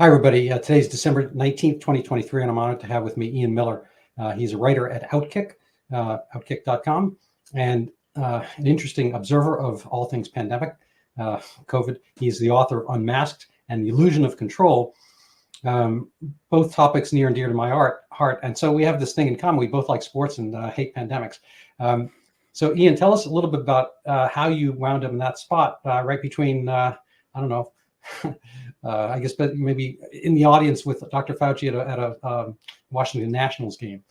Hi, everybody. Today's December 19th, 2023, and I'm honored to have with me Ian Miller. He's a writer at Outkick, outkick.com, and an interesting observer of all things pandemic, COVID. He's the author of Unmasked and The Illusion of Control, both topics near and dear to my heart. And so we have this thing in common. We both like sports and hate pandemics. So Ian, tell us a little bit about how you wound up in that spot right between, I don't know, I guess, but maybe in the audience with Dr. Fauci at a Washington Nationals game.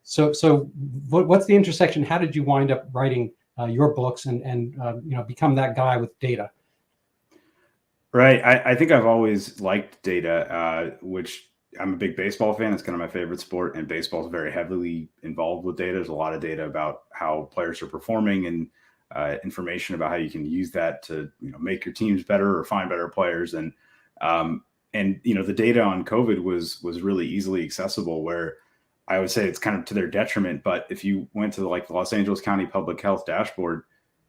So what's the intersection? How did you wind up writing your books and become that guy with data? Right. I think I've always liked data, which I'm a big baseball fan. It's kind of my favorite sport, and baseball is very heavily involved with data. There's a lot of data about how players are performing and information about how you can use that to make your teams better or find better players. And the data on COVID was really easily accessible, where I would say it's kind of to their detriment. But if you went to the Los Angeles County Public Health dashboard,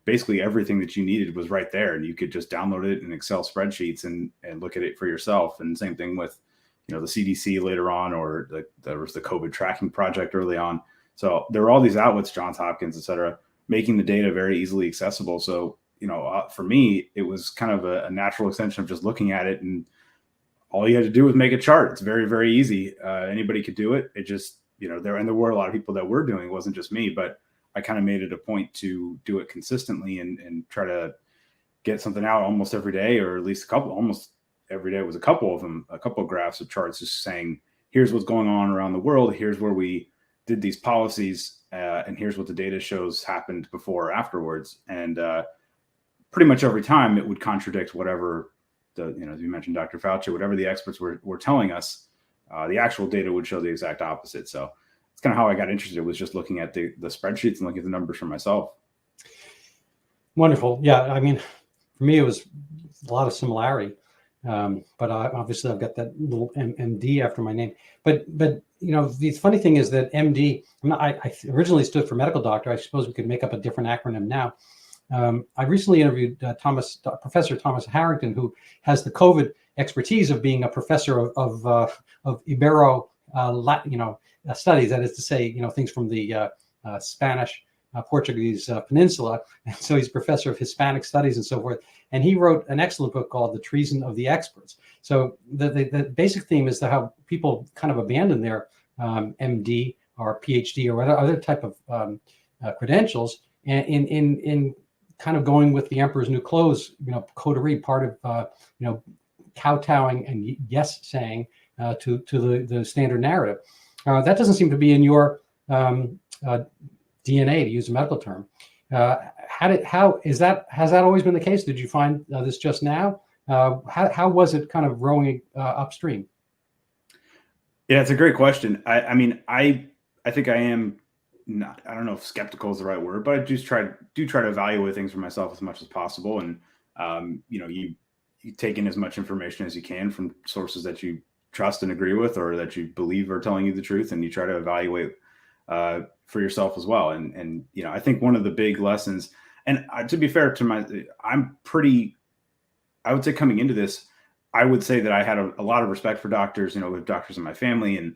basically everything that you needed was right there, and you could just download it in Excel spreadsheets and look at it for yourself. And same thing with the CDC later on, or there was the COVID tracking project early on. So there were all these outlets, Johns Hopkins, et cetera, making the data very easily accessible. So, for me, it was kind of a natural extension of just looking at it, and all you had to do was make a chart. It's very, very easy. Anybody could do it. It just, there were a lot of people that were doing it. It wasn't just me, but I kind of made it a point to do it consistently and try to get something out almost every day, or at least almost every day was a couple of them, a couple of graphs of charts just saying, here's what's going on around the world. Here's where we did these policies. And here's what the data shows happened before or afterwards. And pretty much every time it would contradict whatever as you mentioned, Dr. Fauci, whatever the experts were telling us, the actual data would show the exact opposite. So it's kind of how I got interested, was just looking at the spreadsheets and looking at the numbers for myself. Wonderful. Yeah. I mean, for me, it was a lot of similarity. But obviously I've got that little MD after my name. But the funny thing is that MD, I originally stood for medical doctor. I suppose we could make up a different acronym now. I recently interviewed Professor Thomas Harrington, who has the COVID expertise of being a professor of Ibero, studies. That is to say, things from the Spanish, Portuguese peninsula. And so he's professor of Hispanic studies and so forth. And he wrote an excellent book called The Treason of the Experts. So the basic theme is how people kind of abandon their MD or PhD or other type of credentials in kind of going with the emperor's new clothes, coterie, part of, kowtowing and yes saying to the standard narrative. That doesn't seem to be in your DNA, to use a medical term. Has that always been the case? Did you find this just now? How was it kind of growing upstream? Yeah, it's a great question. I think I am not, I don't know if skeptical is the right word, but I just try to evaluate things for myself as much as possible. And, you take in as much information as you can from sources that you trust and agree with, or that you believe are telling you the truth, and you try to evaluate for yourself as well. And I think one of the big lessons, and to be fair to I would say coming into this, I would say that I had a lot of respect for doctors, with doctors in my family. And,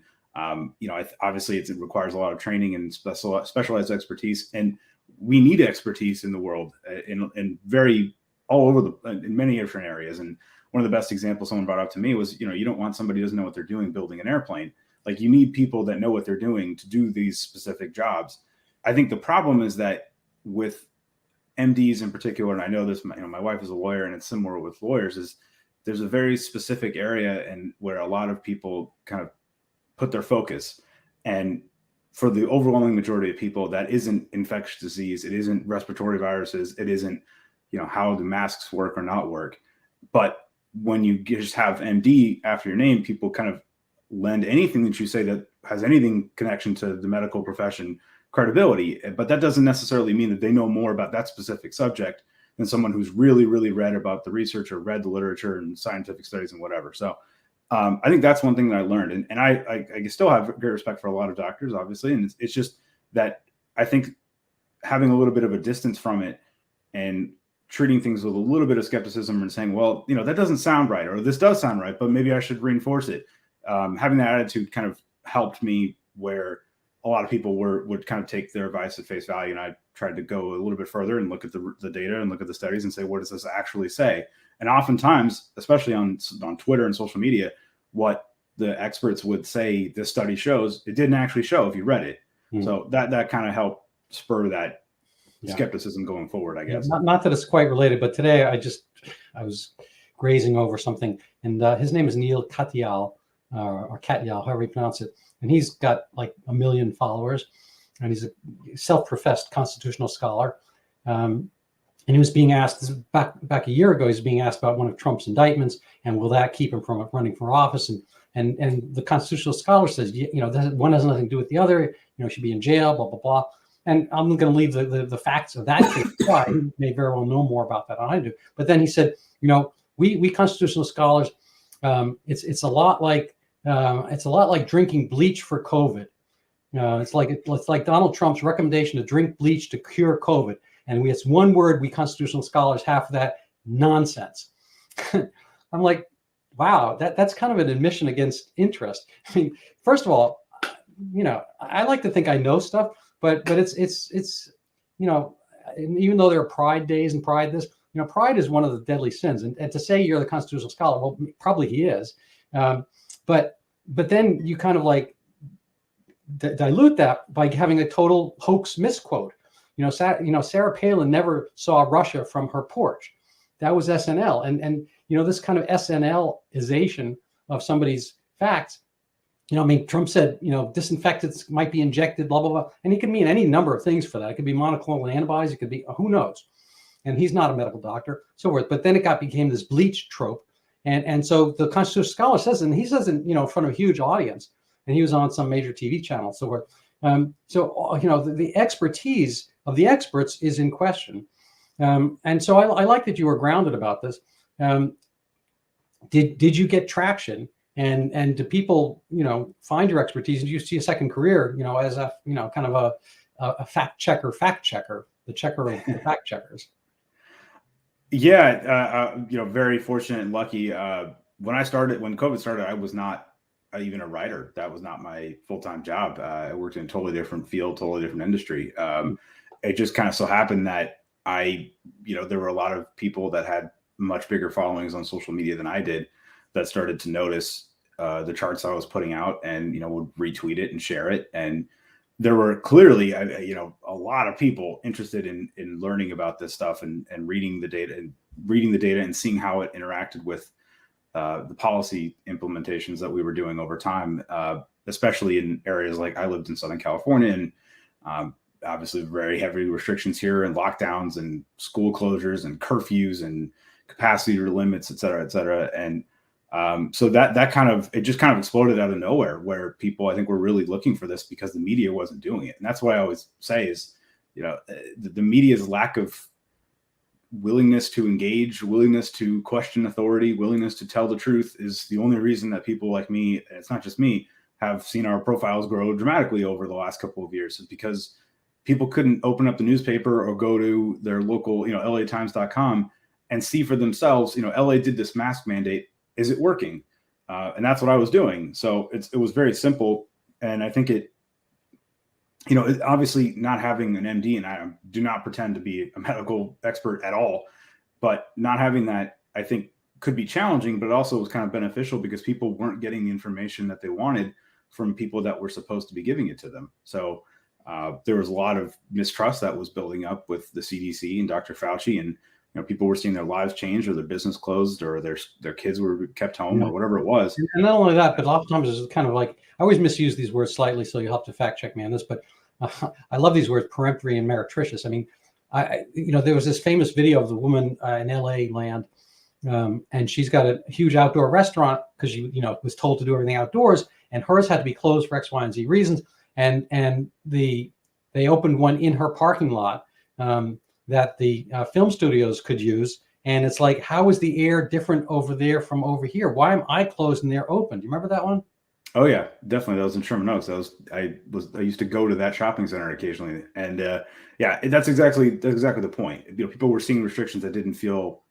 obviously it requires a lot of training and specialized expertise, and we need expertise in the world in many different areas. And one of the best examples someone brought up to me was, you don't want somebody who doesn't know what they're doing building an airplane. Like, you need people that know what they're doing to do these specific jobs. I think the problem is that with MDs in particular, and I know this, my wife is a lawyer, and it's similar with lawyers, is there's a very specific area and where a lot of people kind of put their focus. And for the overwhelming majority of people, that isn't infectious disease. It isn't respiratory viruses. It isn't, how do masks work or not work. But when you just have MD after your name, people kind of lend anything that you say that has anything connection to the medical profession credibility. But that doesn't necessarily mean that they know more about that specific subject than someone who's really, really read about the research or read the literature and scientific studies and whatever. So I think that's one thing that I learned. And I still have great respect for a lot of doctors, obviously. And it's just that I think having a little bit of a distance from it and treating things with a little bit of skepticism and saying, well, that doesn't sound right, or this does sound right, but maybe I should reinforce it. Having that attitude kind of helped me, where a lot of people would kind of take their advice at face value. And I tried to go a little bit further and look at the data and look at the studies and say, what does this actually say? And oftentimes, especially on Twitter and social media, what the experts would say this study shows, it didn't actually show if you read it. So that kind of helped spur that skepticism going forward, I guess. Not that it's quite related, but today I was grazing over something, and his name is Neil Katyal, or Katyal, however you pronounce it. And he's got like 1 million followers, and he's a self-professed constitutional scholar. And he was being asked back a year ago. He was being asked about one of Trump's indictments, and will that keep him from running for office? And the constitutional scholar says, one has nothing to do with the other. Should be in jail, blah blah blah. And I'm going to leave the facts of that case. Why? He may very well know more about that than I do. But then he said, we constitutional scholars, it's a lot like drinking bleach for COVID. It's like Donald Trump's recommendation to drink bleach to cure COVID. And it's one word, we constitutional scholars have for that: nonsense. I'm like, wow, that's kind of an admission against interest. I mean, first of all, I like to think I know stuff, but it's even though there are pride days and pride this, pride is one of the deadly sins. And to say you're the constitutional scholar, well, probably he is. But then you kind of like dilute that by having a total hoax misquote. Sarah Palin never saw Russia from her porch. That was SNL. And this kind of SNLization of somebody's facts. Trump said, disinfectants might be injected, blah, blah, blah. And he could mean any number of things for that. It could be monoclonal antibodies. It could be, who knows? And he's not a medical doctor, so forth. But then it became this bleach trope. And so the constitutional scholar says, and he says in front of a huge audience, and he was on some major TV channel, so forth. The expertise of the experts is in question. And so I like that you were grounded about this. Did you get traction? And do people, find your expertise? And do you see a second career, as a, kind of a fact checker, the checker of the fact checkers? Yeah, very fortunate and lucky. When COVID started, I was not even a writer. That was not my full-time job. I worked in a totally different field, totally different industry. It just kind of so happened that there were a lot of people that had much bigger followings on social media than I did that started to notice the charts I was putting out and, would retweet it and share it. And there were clearly, a lot of people interested in learning about this stuff and reading the data and seeing how it interacted with the policy implementations that we were doing over time, especially in areas like I lived in Southern California, and obviously very heavy restrictions here and lockdowns and school closures and curfews and capacity limits, et cetera, et cetera. And so that kind of, it just kind of exploded out of nowhere, where people, I think, were really looking for this because the media wasn't doing it. And that's what I always say is, the media's lack of willingness to engage, willingness to question authority, willingness to tell the truth is the only reason that people like me, and it's not just me, have seen our profiles grow dramatically over the last couple of years. It's because people couldn't open up the newspaper or go to their local, LAtimes.com and see for themselves, LA did this mask mandate. Is it working? And that's what I was doing. So it was very simple. And I think obviously not having an MD, and I do not pretend to be a medical expert at all, but not having that, I think, could be challenging, but it also was kind of beneficial because people weren't getting the information that they wanted from people that were supposed to be giving it to them. So there was a lot of mistrust that was building up with the CDC and Dr. Fauci, and people were seeing their lives change, or their business closed, or their kids were kept home, or whatever it was. And not only that, but oftentimes it's kind of like, I always misuse these words slightly, so you'll have to fact check me on this, but I love these words, peremptory and meretricious. I mean, there was this famous video of the woman in LA land, and she's got a huge outdoor restaurant because she, was told to do everything outdoors, and hers had to be closed for X, Y, and Z reasons. And they opened one in her parking lot that the film studios could use. And it's like, how is the air different over there from over here? Why am I closed and they're open? Do you remember that one? Oh yeah, definitely. That was in Sherman Oaks. I used to go to that shopping center occasionally, and yeah, that's exactly the point. People were seeing restrictions that didn't feel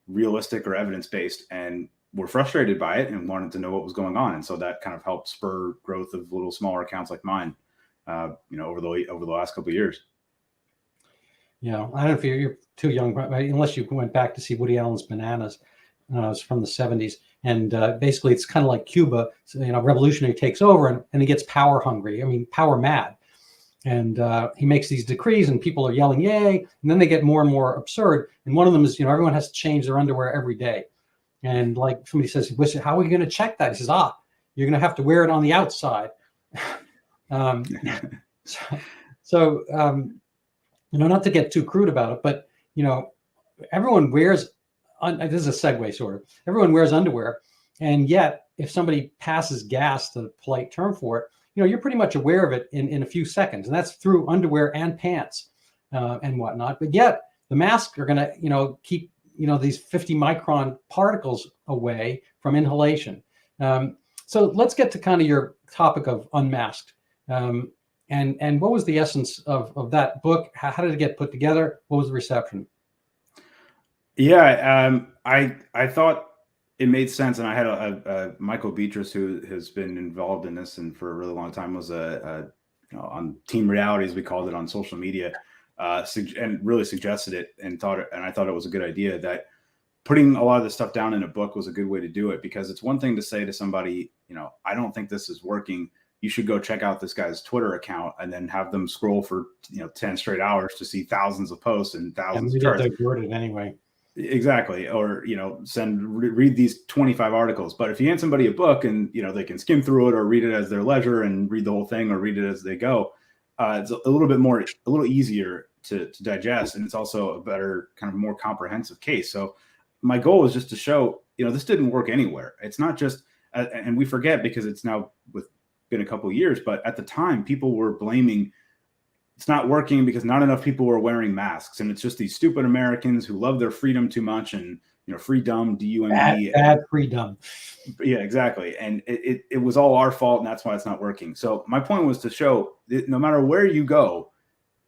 realistic or evidence based, and were frustrated by it and wanted to know what was going on, and so that kind of helped spur growth of little smaller accounts like mine, over the last couple of years. Yeah, I don't know if you're too young, unless you went back to see Woody Allen's Bananas. It's from the 70s. And basically, it's kind of like Cuba. So, revolutionary takes over and he gets power hungry. I mean, power mad. And he makes these decrees and people are yelling, yay. And then they get more and more absurd. And one of them is, everyone has to change their underwear every day. And like somebody says, how are you going to check that? He says, you're going to have to wear it on the outside. um, so not to get too crude about it, but, everyone wears, this is a segue sort of, everyone wears underwear. And yet, if somebody passes gas, the polite term for it, you're pretty much aware of it in a few seconds. And that's through underwear and pants and whatnot. But yet, the masks are going to, keep, these 50 micron particles away from inhalation. So let's get to kind of your topic of Unmasked. And what was the essence of that book? How did it get put together? What was the reception? Yeah, I thought it made sense, and I had a Michael Beatrice, who has been involved in this and for a really long time, was on Team Reality, as we called it on social media, and really suggested it, and I thought it was a good idea that putting a lot of this stuff down in a book was a good way to do it, because it's one thing to say to somebody, I don't think this is working. You should go check out this guy's Twitter account, and then have them scroll for 10 straight hours to see thousands of posts and thousands of charts. Diverted anyway. Exactly. Or, read these 25 articles. But if you hand somebody a book and, they can skim through it or read it as their leisure and read the whole thing or read it as they go, it's a little easier to digest. And it's also a better, kind of more comprehensive case. So my goal was just to show, this didn't work anywhere. It's not just, and we forget because it's now been a couple of years, but at the time people were blaming it's not working because not enough people were wearing masks, and it's just these stupid Americans who love their freedom too much, and freedom, DUMB, bad freedom. Yeah, exactly. And it was all our fault, and that's why it's not working. So my point was to show that no matter where you go,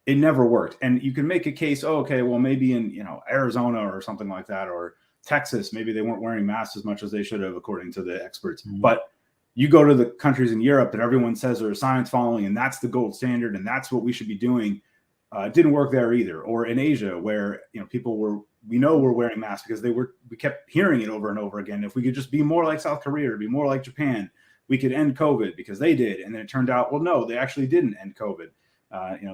it never worked. And you can make a case, okay, well, maybe in Arizona or something like that, or Texas, maybe they weren't wearing masks as much as they should have, according to the experts. Mm-hmm. But you go to the countries in Europe that everyone says are science following, and that's the gold standard, and that's what we should be doing. It didn't work there either. Or in Asia, where people were wearing masks because we kept hearing it over and over again. If we could just be more like South Korea or be more like Japan, we could end COVID, because they did. And then it turned out, well, no, they actually didn't end COVID.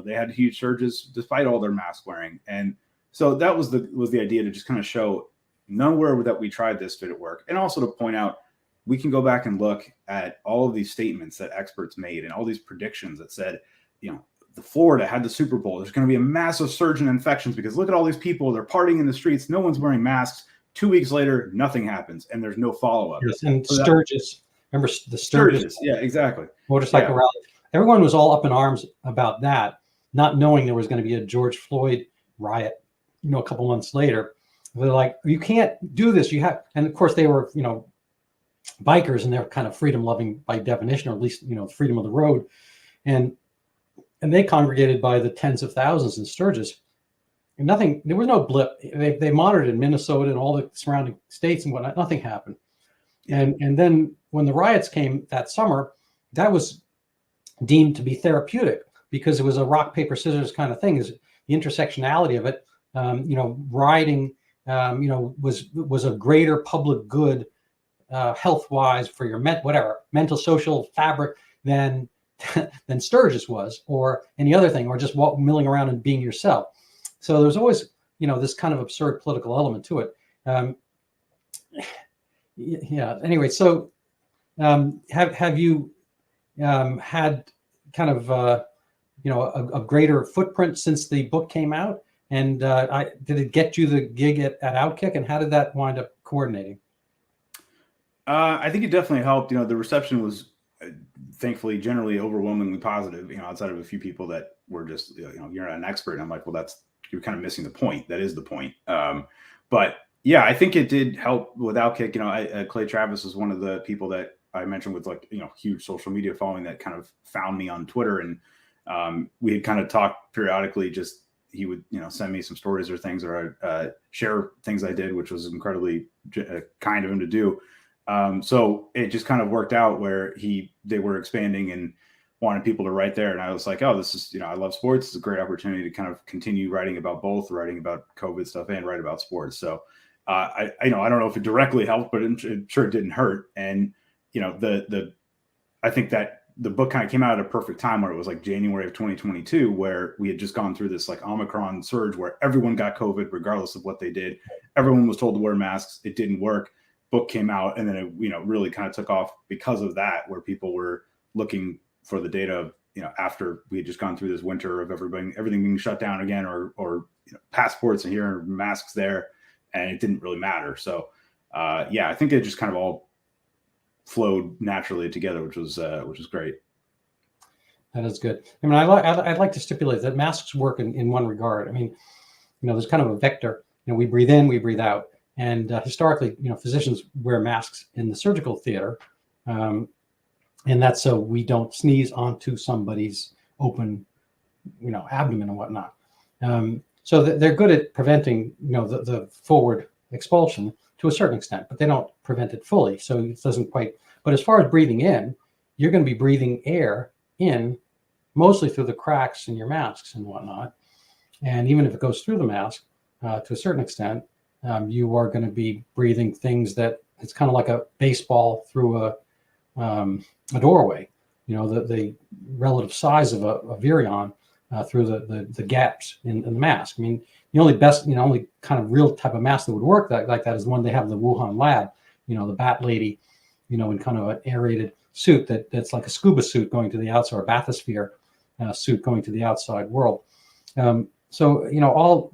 They had huge surges despite all their mask wearing. And so that was the idea, to just kind of show nowhere that we tried this did it work, and also to point out, we can go back and look at all of these statements that experts made and all these predictions that said, the Florida had the Super Bowl. There's going to be a massive surge in infections because look at all these people. They're partying in the streets. No one's wearing masks. 2 weeks later, nothing happens, and there's no follow-up. Yes, and so Sturgis. Remember the Sturgis? Yeah, exactly. Motorcycle rally. Everyone was all up in arms about that, not knowing there was going to be a George Floyd riot, a couple months later. They're like, you can't do this. You have, and of course they were, bikers, and they're kind of freedom loving by definition, or at least freedom of the road, and they congregated by the tens of thousands in Sturgis, and there was no blip. They monitored in Minnesota and all the surrounding states and whatnot. Nothing happened. And then when the riots came that summer, that was deemed to be therapeutic, because it was a rock paper scissors kind of thing. Is the intersectionality of it, rioting, was a greater public good, health-wise, for your mental social fabric than Sturgis was, or any other thing, or just milling around and being yourself. So there's always this kind of absurd political element to it. Anyway, so have you had kind of a greater footprint since the book came out, and did it get you the gig at Outkick, and how did that wind up coordinating? I think it definitely helped. The reception was thankfully generally overwhelmingly positive, outside of a few people that were just, you're not an expert. And I'm like, well, you're kind of missing the point. That is the point. But yeah, I think it did help with Outkick. Clay Travis was one of the people that I mentioned with like, huge social media following that kind of found me on Twitter. And we had kind of talked periodically, just he would, send me some stories or things, or share things I did, which was incredibly kind of him to do. So it just kind of worked out where they were expanding and wanted people to write there. And I was like, oh, this is, I love sports. It's a great opportunity to kind of continue writing about both, writing about COVID stuff and write about sports. So I don't know if it directly helped, but it sure didn't hurt. And, I think that the book kind of came out at a perfect time where it was like January of 2022, where we had just gone through this like Omicron surge where everyone got COVID, regardless of what they did. Everyone was told to wear masks. It didn't work. Book came out, and then it, really kind of took off because of that, where people were looking for the data, after we had just gone through this winter of everything being shut down again, or passports and here, masks there, and it didn't really matter. So I think it just kind of all flowed naturally together, which was great. That is good. I mean, I'd like to stipulate that masks work in one regard. I mean, there's kind of a vector. We breathe in, we breathe out, and historically, physicians wear masks in the surgical theater, and that's so we don't sneeze onto somebody's open, abdomen and whatnot. So they're good at preventing, the forward expulsion to a certain extent, but they don't prevent it fully. So it doesn't quite. But as far as breathing in, you're going to be breathing air in mostly through the cracks in your masks and whatnot. And even if it goes through the mask to a certain extent, you are going to be breathing things that it's kind of like a baseball through a doorway. The relative size of a virion through the gaps in the mask. I mean, the only kind of real type of mask that would work like that is one they have in the Wuhan lab. The bat lady, in kind of an aerated suit that's like a scuba suit going to the outside, or a bathysphere suit going to the outside world. So all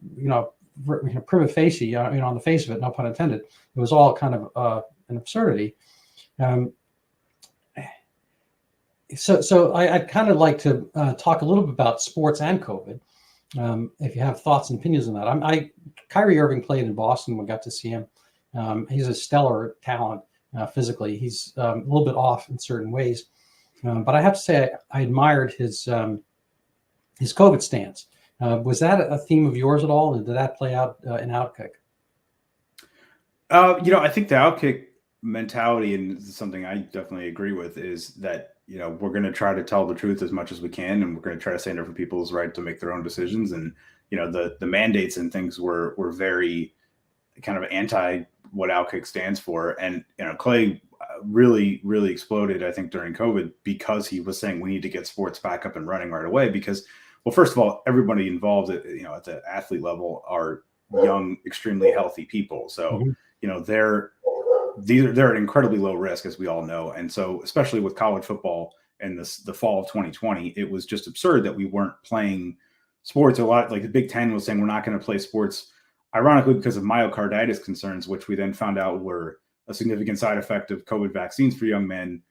prima facie, on the face of it, no pun intended, it was all kind of an absurdity. So I'd kind of like to talk a little bit about sports and COVID. If you have thoughts and opinions on that. Kyrie Irving played in Boston. We got to see him. He's a stellar talent physically. He's a little bit off in certain ways, but I have to say I admired his COVID stance. Was that a theme of yours at all, and did that play out in Outkick? I think the Outkick mentality, and this is something I definitely agree with, is that we're going to try to tell the truth as much as we can, and we're going to try to stand up for people's right to make their own decisions. And the mandates and things were very kind of anti what Outkick stands for. And Clay really exploded, I think, during COVID, because he was saying we need to get sports back up and running right away. Because, well, first of all, everybody involved at the athlete level are young, extremely healthy people. So they're at incredibly low risk, as we all know. And so, especially with college football in the fall of 2020, it was just absurd that we weren't playing sports. A lot, like the Big Ten was saying, we're not going to play sports, ironically, because of myocarditis concerns, which we then found out were a significant side effect of COVID vaccines for young men,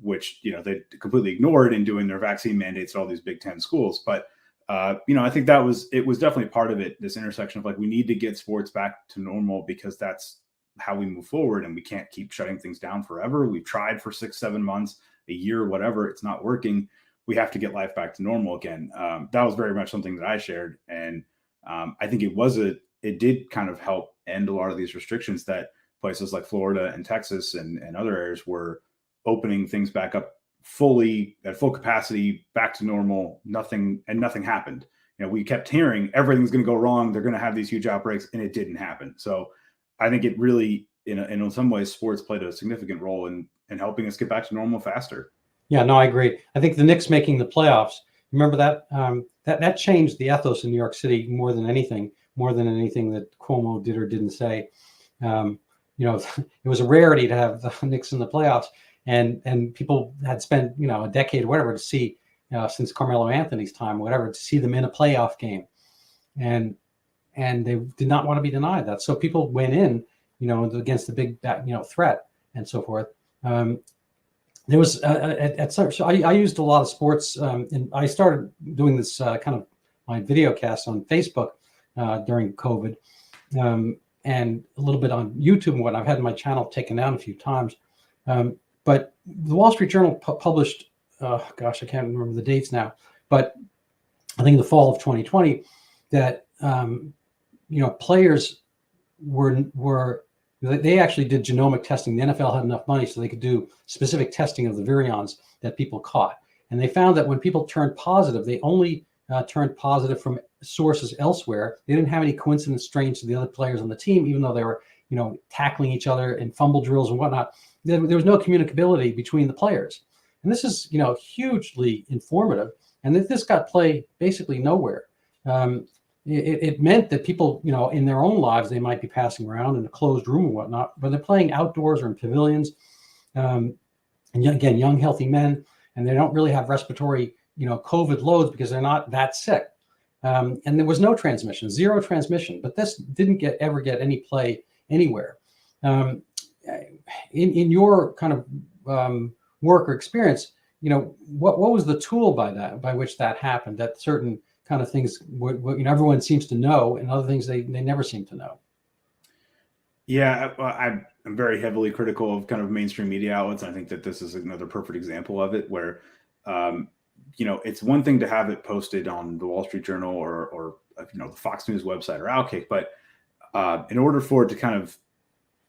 which, they completely ignored in doing their vaccine mandates at all these Big Ten schools. But, I think it was definitely part of it, this intersection of like, we need to get sports back to normal, because that's how we move forward, and we can't keep shutting things down forever. We've tried for 6-7 months, a year, whatever. It's not working. We have to get life back to normal again. That was very much something that I shared. And I think it did kind of help end a lot of these restrictions that places like Florida and Texas and other areas were opening things back up fully at full capacity, back to normal. Nothing happened. We kept hearing everything's going to go wrong. They're going to have these huge outbreaks, and it didn't happen. So I think it really, in some ways, sports played a significant role in helping us get back to normal faster. Yeah, no, I agree. I think the Knicks making the playoffs, remember that that changed the ethos in New York City more than anything that Cuomo did or didn't say. It was a rarity to have the Knicks in the playoffs, and people had spent a decade or whatever to see, since Carmelo Anthony's time, whatever, to see them in a playoff game, and they did not want to be denied that. So people went in, against the big, threat and so forth. There was so I used a lot of sports, and I started doing this kind of my video cast on Facebook during COVID, and a little bit on YouTube and what I've had my channel taken down a few times. But the Wall Street Journal published, gosh, I can't remember the dates now, but I think the fall of 2020, that players were they actually did genomic testing. The NFL had enough money so they could do specific testing of the virions that people caught, and they found that when people turned positive, they only turned positive from sources elsewhere. They didn't have any coincidence strains to the other players on the team, even though they were tackling each other in fumble drills and whatnot. There was no communicability between the players, and this is hugely informative. And this got play basically nowhere. It meant that people, in their own lives, they might be passing around in a closed room or whatnot, but they're playing outdoors or in pavilions. And again, young, healthy men, and they don't really have respiratory, COVID loads because they're not that sick. And there was no transmission, zero transmission, but this didn't ever get any play anywhere. In your kind of work or experience, what was the tool by which that happened? That certain kind of things, everyone seems to know, and other things they never seem to know. Yeah, I'm very heavily critical of kind of mainstream media outlets. I think that this is another perfect example of it, where it's one thing to have it posted on the Wall Street Journal or the Fox News website or Outkick, but in order for it to kind of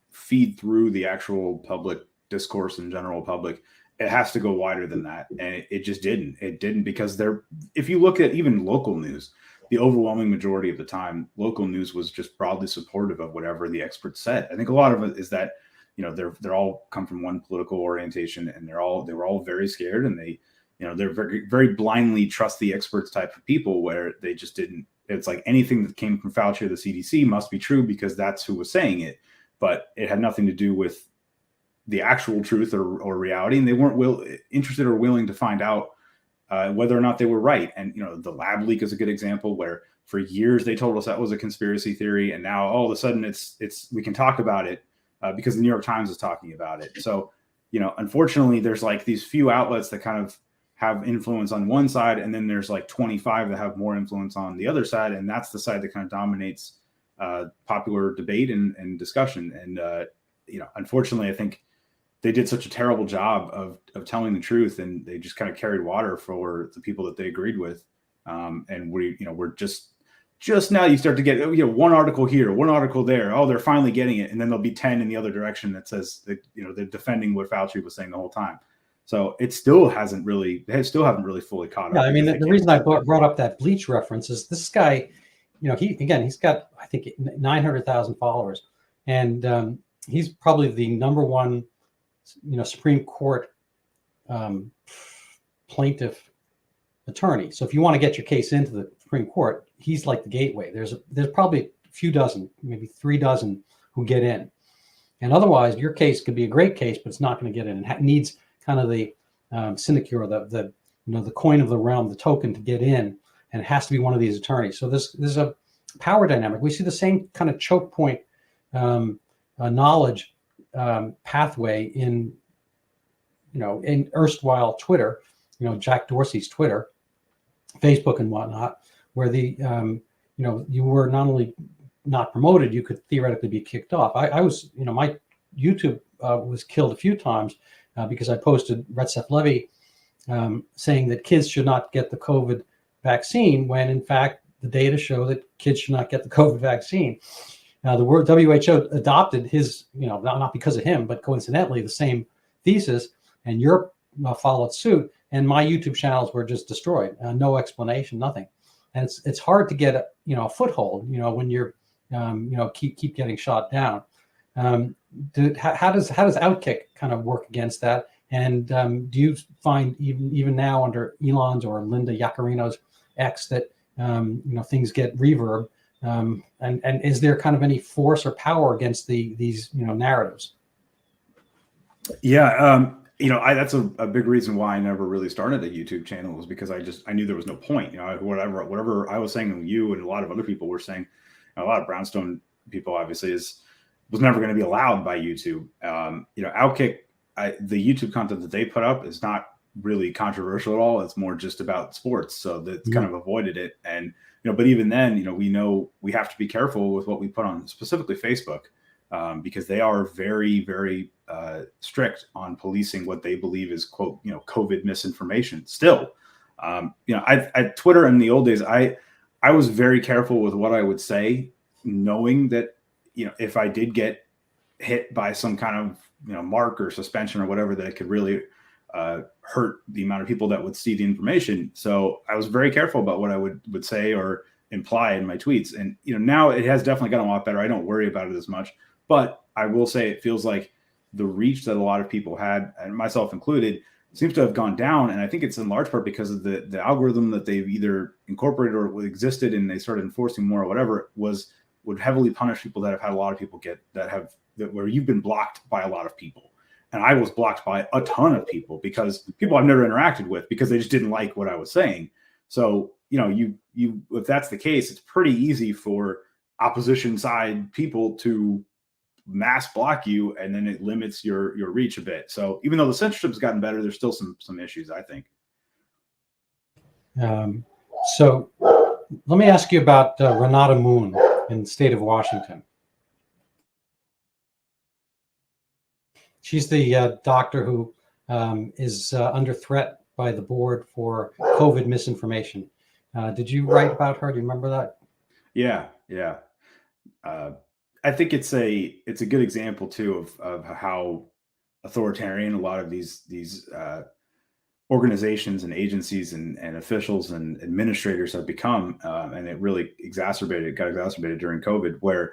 feed through the actual public discourse and general public, it has to go wider than that. And it just didn't. It didn't, because if you look at even local news, the overwhelming majority of the time, local news was just broadly supportive of whatever the experts said. I think a lot of it is that, they're all come from one political orientation, and they were all very scared, and they're very, very blindly trust the experts type of people, where they just didn't. It's like anything that came from Fauci or the CDC must be true because that's who was saying it, but it had nothing to do with the actual truth or reality, and they weren't interested or willing to find out whether or not they were right. And the lab leak is a good example, where for years they told us that was a conspiracy theory, and now all of a sudden it's we can talk about it because the New York Times is talking about it. So unfortunately, there's like these few outlets that kind of have influence on one side, and then there's like 25 that have more influence on the other side, and that's the side that kind of dominates popular debate and discussion. And unfortunately, I think they did such a terrible job of telling the truth, and they just kind of carried water for the people that they agreed with. And we're just now you start to get one article here, one article there. Oh, they're finally getting it, and then there'll be 10 in the other direction that says that they're defending what Fauci was saying the whole time. So they haven't really fully caught up. Yeah, I mean, the reason I brought up that Bleach reference is this guy, he's got, I think, 900,000 followers, and he's probably the number one Supreme Court plaintiff attorney. So if you want to get your case into the Supreme Court, he's like the gateway. There's probably a few dozen, maybe 3 dozen who get in. And otherwise, your case could be a great case, but it's not going to get in. It needs kind of the sinecure, the coin of the realm, the token to get in, and it has to be one of these attorneys. So there's a power dynamic. We see the same kind of choke point knowledge pathway in erstwhile Twitter, Jack Dorsey's Twitter, Facebook, and whatnot, where you were not only not promoted, you could theoretically be kicked off. I was, my YouTube was killed a few times because I posted Recep Levy saying that kids should not get the COVID vaccine, when in fact the data show that kids should not get the COVID vaccine. The WHO adopted his, not because of him, but coincidentally the same thesis, and Europe followed suit, and my YouTube channels were just destroyed. No explanation, nothing. And it's hard to get a foothold, when you're keep getting shot down. How does Outkick kind of work against that? And do you find even now under Elon's or Linda Yaccarino's X that things get reverb? And is there kind of any force or power against these narratives? Yeah, that's a big reason why I never really started a YouTube channel, was because I knew there was no point. Whatever I was saying, and you and a lot of other people were saying, a lot of brownstone people obviously was never going to be allowed by YouTube. Outkick, the YouTube content that they put up is not really controversial at all. It's more just about sports, so that's kind of avoided it. And but even then, we know we have to be careful with what we put on, specifically Facebook, because they are very, very strict on policing what they believe is, quote, COVID misinformation. Still, I Twitter in the old days, I was very careful with what I would say, knowing that, if I did get hit by some kind of, mark or suspension or whatever, that it could really hurt the amount of people that would see the information. So I was very careful about what I would say or imply in my tweets. And, now it has definitely gotten a lot better. I don't worry about it as much, but I will say it feels like the reach that a lot of people had, and myself included, seems to have gone down. And I think it's in large part because of the algorithm that they've either incorporated or existed and they started enforcing more or whatever, would heavily punish people that have had a lot of people where you've been blocked by a lot of people. And I was blocked by a ton of people, because people I've never interacted with, because they just didn't like what I was saying. So, if that's the case, it's pretty easy for opposition side people to mass block you, and then it limits your reach a bit. So even though the censorship has gotten better, there's still some issues, I think. So let me ask you about Renata Moon in the state of Washington. She's the doctor who is under threat by the board for COVID misinformation. Did you write about her? Do you remember that? Yeah. I think it's a good example too of how authoritarian a lot of these organizations and agencies and officials and administrators have become, and it really got exacerbated during COVID, where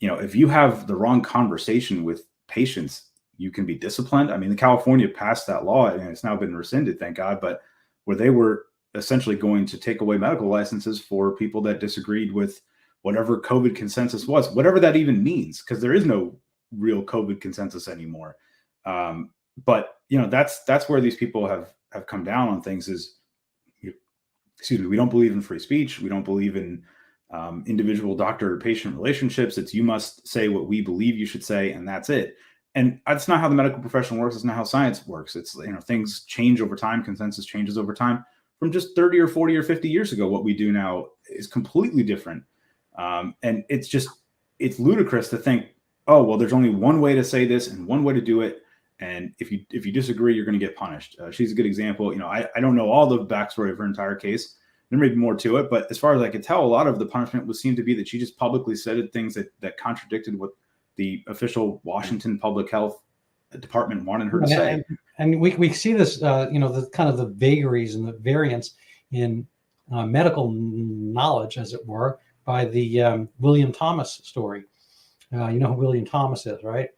if you have the wrong conversation with patients, you can be disciplined. I mean, California passed that law, and it's now been rescinded, thank God, but where they were essentially going to take away medical licenses for people that disagreed with whatever COVID consensus was, whatever that even means, because there is no real COVID consensus anymore. But that's where these people have come down on things. We don't believe in free speech. We don't believe in individual doctor-patient relationships. It's, you must say what we believe you should say, and that's it. And that's not how the medical profession works. It's not how science works. It's, things change over time. Consensus changes over time. From just 30 or 40 or 50 years ago, what we do now is completely different. And it's ludicrous to think, oh, well, there's only one way to say this and one way to do it. And if you disagree, you're going to get punished. She's a good example. I don't know all the backstory of her entire case. There may be more to it, but as far as I could tell, a lot of the punishment would seem to be that she just publicly said things that contradicted what the official Washington Public Health Department wanted her to say. And we see this, the kind of the vagaries and the variance in medical knowledge, as it were, by the William Thomas story. You know who William Thomas is, right?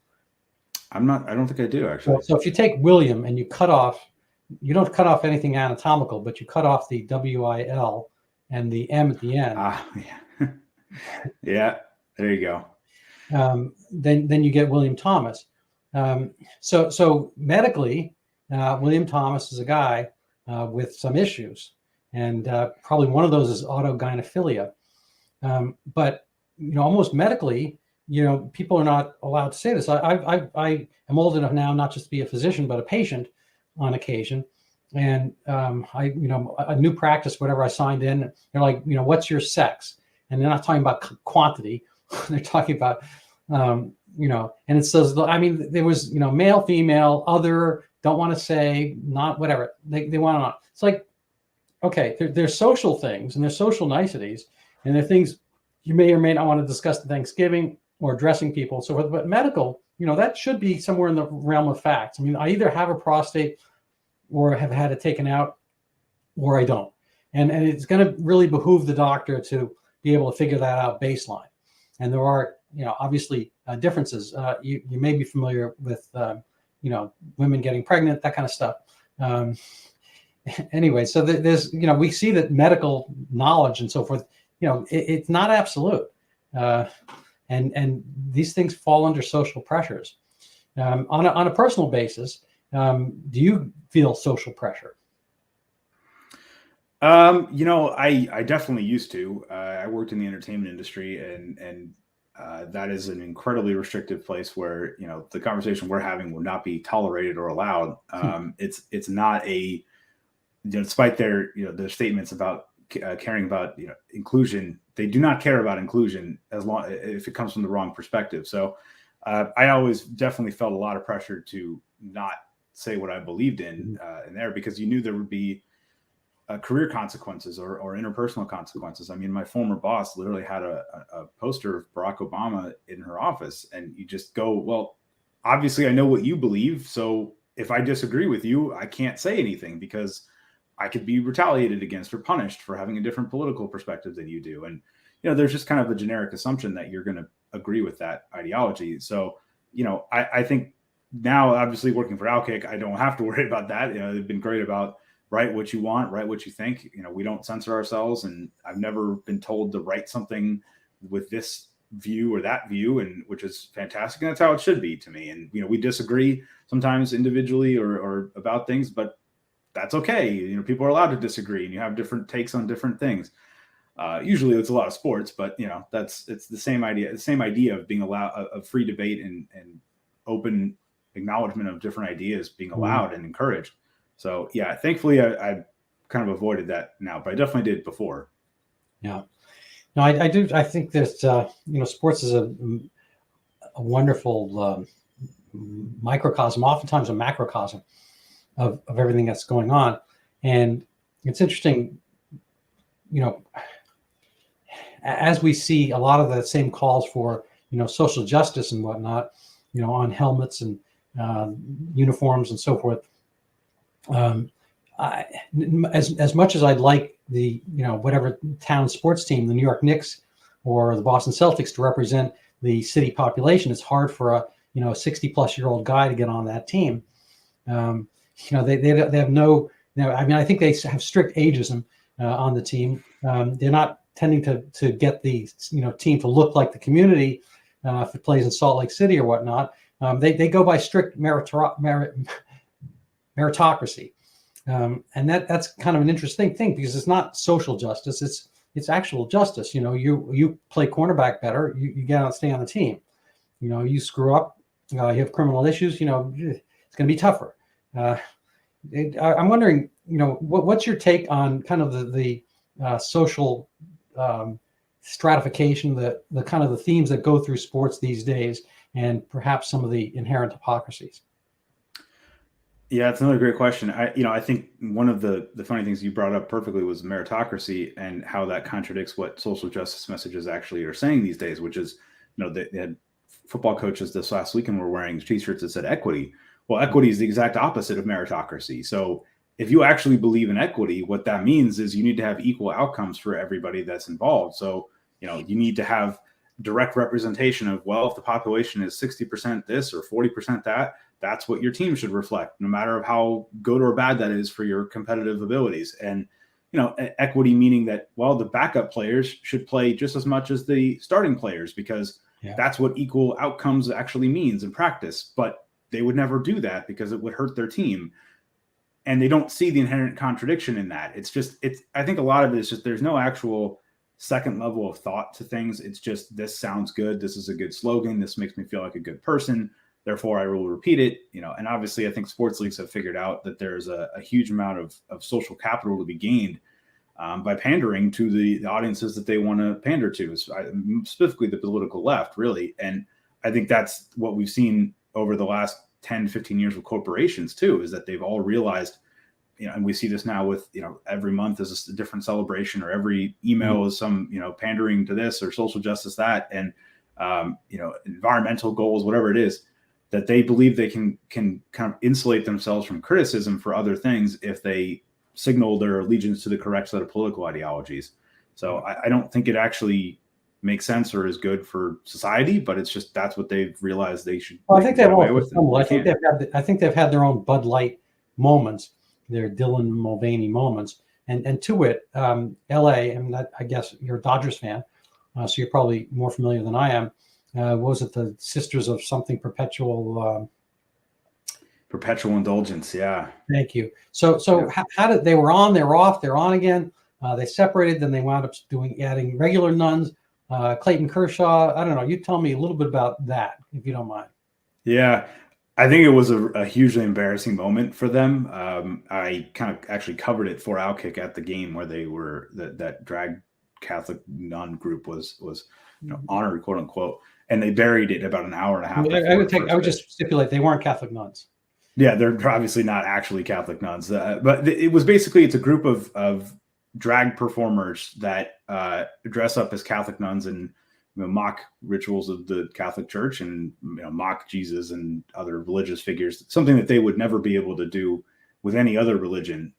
I don't think I do, actually. So if you take William and you don't cut off anything anatomical, but you cut off the W-I-L and the M at the end. Yeah. Yeah, there you go. Then you get William Thomas. So medically, William Thomas is a guy with some issues, and probably one of those is autogynephilia. But almost medically, people are not allowed to say this. I am old enough now not just to be a physician, but a patient on occasion. And a new practice, whatever, I signed in, they're like, what's your sex? And they're not talking about quantity. They're talking about, and it says, there was, male, female, other, don't want to say, not whatever. They want to know. It's like, okay, there's social things and there's social niceties, and there are things you may or may not want to discuss at Thanksgiving or addressing people. So, but medical, that should be somewhere in the realm of facts. I mean, I either have a prostate or have had it taken out, or I don't. And it's going to really behoove the doctor to be able to figure that out baseline. And there are, obviously differences. You may be familiar with, women getting pregnant, that kind of stuff. Anyway, so there's, we see that medical knowledge and so forth, it's not absolute. And these things fall under social pressures. On a personal basis, do you feel social pressure? I definitely used to. I worked in the entertainment industry, and that is an incredibly restrictive place where, the conversation we're having will not be tolerated or allowed. It's not a, despite their statements about caring about inclusion, they do not care about inclusion if it comes from the wrong perspective. So I always definitely felt a lot of pressure to not say what I believed in there, because you knew there would be career consequences or interpersonal consequences. I mean, my former boss literally had a poster of Barack Obama in her office, and you just go, well, obviously I know what you believe, so if I disagree with you, I can't say anything because I could be retaliated against or punished for having a different political perspective than you do. And, there's just kind of a generic assumption that you're going to agree with that ideology. So, I think now, obviously working for Outkick, I don't have to worry about that. They've been great about write what you want, write what you think. We don't censor ourselves, and I've never been told to write something with this view or that view, and which is fantastic. And that's how it should be to me. And, we disagree sometimes individually or about things, but that's okay. People are allowed to disagree, and you have different takes on different things. Usually it's a lot of sports, but it's the same idea of being allowed a free debate and open acknowledgement of different ideas being allowed and encouraged. So yeah, thankfully I kind of avoided that now, but I definitely did before. Yeah, no, I do. I think that sports is a wonderful microcosm, oftentimes a macrocosm of everything that's going on. And it's interesting, as we see a lot of the same calls for, social justice and whatnot, on helmets and uniforms and so forth. As much as I'd like the, whatever town sports team, the New York Knicks or the Boston Celtics, to represent the city population, it's hard for a 60-plus-year-old guy to get on that team. They have no, I mean, I think they have strict ageism on the team. They're not tending to get the team to look like the community if it plays in Salt Lake City or whatnot. They go by strict meritocracy. And that's kind of an interesting thing, because it's not social justice, it's actual justice. You play cornerback better, you get out and stay on the team. You screw up, you have criminal issues, it's going to be tougher. I'm wondering, what's your take on kind of the social stratification, the kind of the themes that go through sports these days, and perhaps some of the inherent hypocrisies? Yeah, it's another great question. I think one of the funny things you brought up perfectly was meritocracy, and how that contradicts what social justice messages actually are saying these days, which is, they had football coaches this last weekend were wearing t-shirts that said equity. Well, equity is the exact opposite of meritocracy. So if you actually believe in equity, what that means is you need to have equal outcomes for everybody that's involved. So, you need to have direct representation of, well, if the population is 60% this or 40% that, that's what your team should reflect, no matter how good or bad that is for your competitive abilities. And, equity meaning that, well, the backup players should play just as much as the starting players, because that's what equal outcomes actually means in practice. But they would never do that because it would hurt their team. And they don't see the inherent contradiction in that. I think a lot of it is just, there's no actual second level of thought to things. It's just, this sounds good. This is a good slogan. This makes me feel like a good person. Therefore, I will repeat it. And obviously I think sports leagues have figured out that there's a huge amount of social capital to be gained by pandering to the audiences that they want to pander to, specifically the political left, really. And I think that's what we've seen over the last 10, 15 years with corporations too, is that they've all realized, and we see this now with, every month is a different celebration, or every email is some, pandering to this or social justice that, and, environmental goals, whatever it is, that they believe they can kind of insulate themselves from criticism for other things if they signal their allegiance to the correct set of political ideologies. So I don't think it actually makes sense or is good for society, but it's just, that's what they've realized they should. Well, I think they've I think they've had their own Bud Light moments, their Dylan Mulvaney moments, and to it, L.A. and I guess you're a Dodgers fan, so you're probably more familiar than I am. What was it, the Sisters of something Perpetual? Perpetual Indulgence, yeah. Thank you. So how did they were on, they were off, they're on again. They separated, then they wound up adding regular nuns. Clayton Kershaw, I don't know. You tell me a little bit about that, if you don't mind. Yeah, I think it was a hugely embarrassing moment for them. I kind of actually covered it for Outkick at the game where they were that drag Catholic nun group was honored, quote unquote. and they buried it about an hour and a half. I would just stipulate they weren't Catholic nuns. Yeah, they're obviously not actually Catholic nuns, but it was basically, it's a group of drag performers that dress up as Catholic nuns and mock rituals of the Catholic Church and mock Jesus and other religious figures, something that they would never be able to do with any other religion.